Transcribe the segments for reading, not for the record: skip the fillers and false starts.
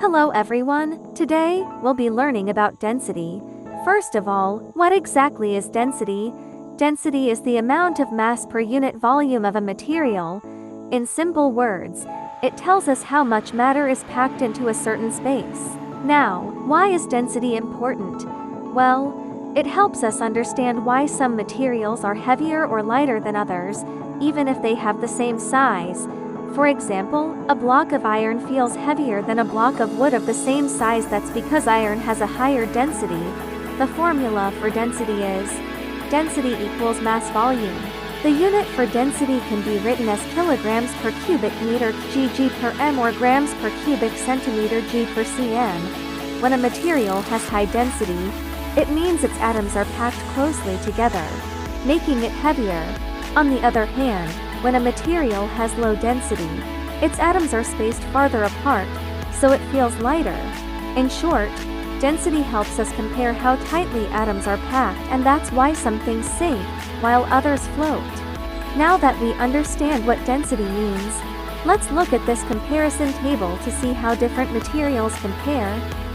Hello everyone, today we'll be learning about density. First of all, what exactly is density? Density is the amount of mass per unit volume of a material. In simple words, it tells us how much matter is packed into a certain space. Now, why is density important? Well, it helps us understand why some materials are heavier or lighter than others, even if they have the same size. For example, a block of iron feels heavier than a block of wood of the same size. That's because iron has a higher density. The formula for density is density equals mass volume. The unit for density can be written as kilograms per cubic meter (g per m) or grams per cubic centimeter (g per cm). When a material has high density, it means its atoms are packed closely together, making it heavier. On the other hand, when a material has low density, its atoms are spaced farther apart, so it feels lighter. In short, density helps us compare how tightly atoms are packed, and that's why some things sink, while others float. Now that we understand what density means, let's look at this comparison table to see how different materials compare.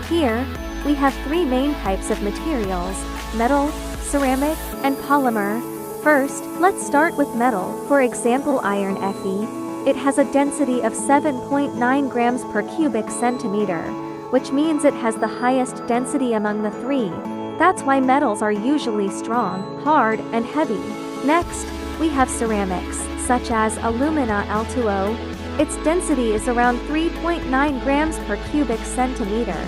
Here, we have three main types of materials: metal, ceramic, and polymer. First, let's start with metal. For example, iron Fe. It has a density of 7.9 grams per cubic centimeter, which means it has the highest density among the three. That's why metals are usually strong, hard, and heavy. Next, we have ceramics, such as alumina Al2O. Its density is around 3.9 grams per cubic centimeter,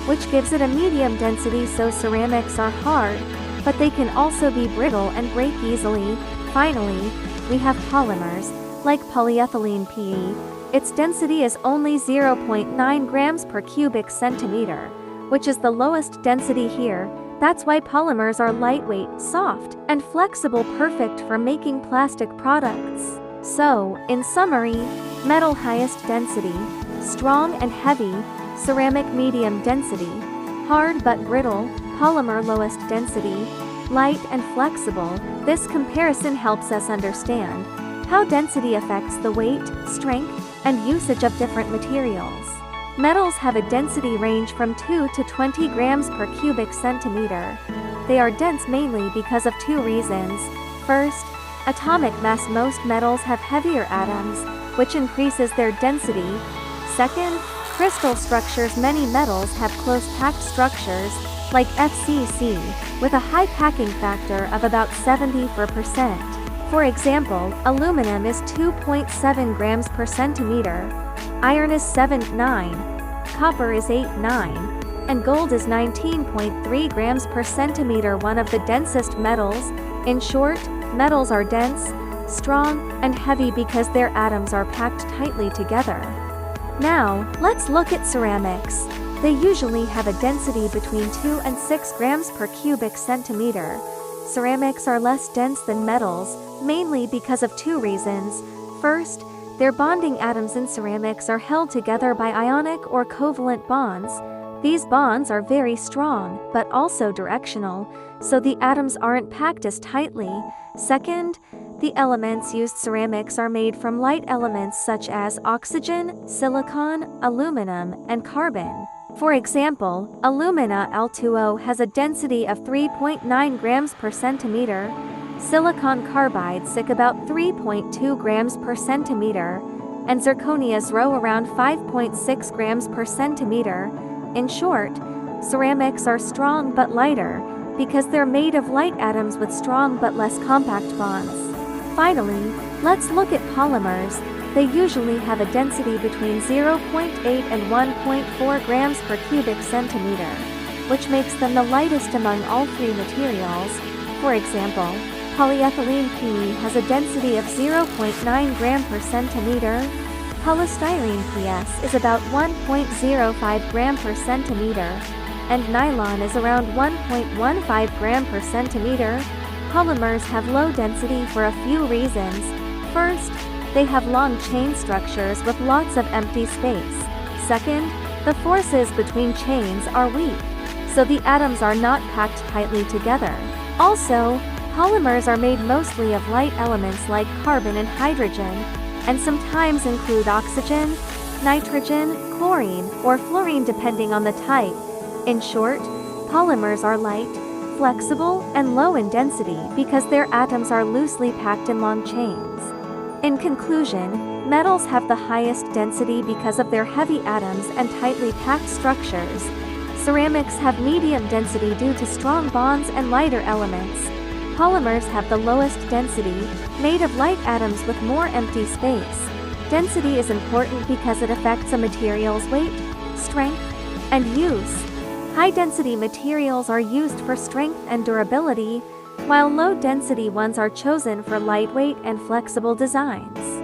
which gives it a medium density. So ceramics are hard, but they can also be brittle and break easily. Finally, we have polymers, like polyethylene PE. Its density is only 0.9 grams per cubic centimeter, which is the lowest density here. That's why polymers are lightweight, soft, and flexible, perfect for making plastic products. So, in summary, metal highest density, strong and heavy; ceramic medium density, hard but brittle; polymer lowest density, light and flexible. This comparison helps us understand how density affects the weight, strength, and usage of different materials. Metals have a density range from 2 to 20 grams per cubic centimeter. They are dense mainly because of two reasons. First, atomic mass. Most metals have heavier atoms, which increases their density. Second, crystal structures. Many metals have close packed structures, like FCC, with a high packing factor of about 74%. For example, aluminum is 2.7 grams per centimeter, iron is 7.9, copper is 8.9, and gold is 19.3 grams per centimeter, one of the densest metals. In short, metals are dense, strong, and heavy because their atoms are packed tightly together. Now, let's look at ceramics. They usually have a density between 2 and 6 grams per cubic centimeter. Ceramics are less dense than metals, mainly because of two reasons. First, their bonding atoms in ceramics are held together by ionic or covalent bonds. These bonds are very strong, but also directional, so the atoms aren't packed as tightly. Second, the elements used ceramics are made from light elements such as oxygen, silicon, aluminum, and carbon. For example, alumina Al2O has a density of 3.9 grams per centimeter, silicon carbide SiC about 3.2 grams per centimeter, and zirconia's Rho around 5.6 grams per centimeter. In short, ceramics are strong but lighter, because they're made of light atoms with strong but less compact bonds. Finally, let's look at polymers. They usually have a density between 0.8 and 1.4 grams per cubic centimeter, which makes them the lightest among all three materials. For example, polyethylene PE has a density of 0.9 gram per centimeter, polystyrene PS is about 1.05 gram per centimeter, and nylon is around 1.15 gram per centimeter. Polymers have low density for a few reasons. First, they have long chain structures with lots of empty space. Second, the forces between chains are weak, so the atoms are not packed tightly together. Also, polymers are made mostly of light elements like carbon and hydrogen, and sometimes include oxygen. nitrogen, chlorine, or fluorine depending on the type. In short, polymers are light, flexible, and low in density because their atoms are loosely packed in long chains. In conclusion, metals have the highest density because of their heavy atoms and tightly packed structures. Ceramics have medium density due to strong bonds and lighter elements. Polymers have the lowest density, made of light atoms with more empty space. Density is important because it affects a material's weight, strength, and use. High-density materials are used for strength and durability, while low-density ones are chosen for lightweight and flexible designs.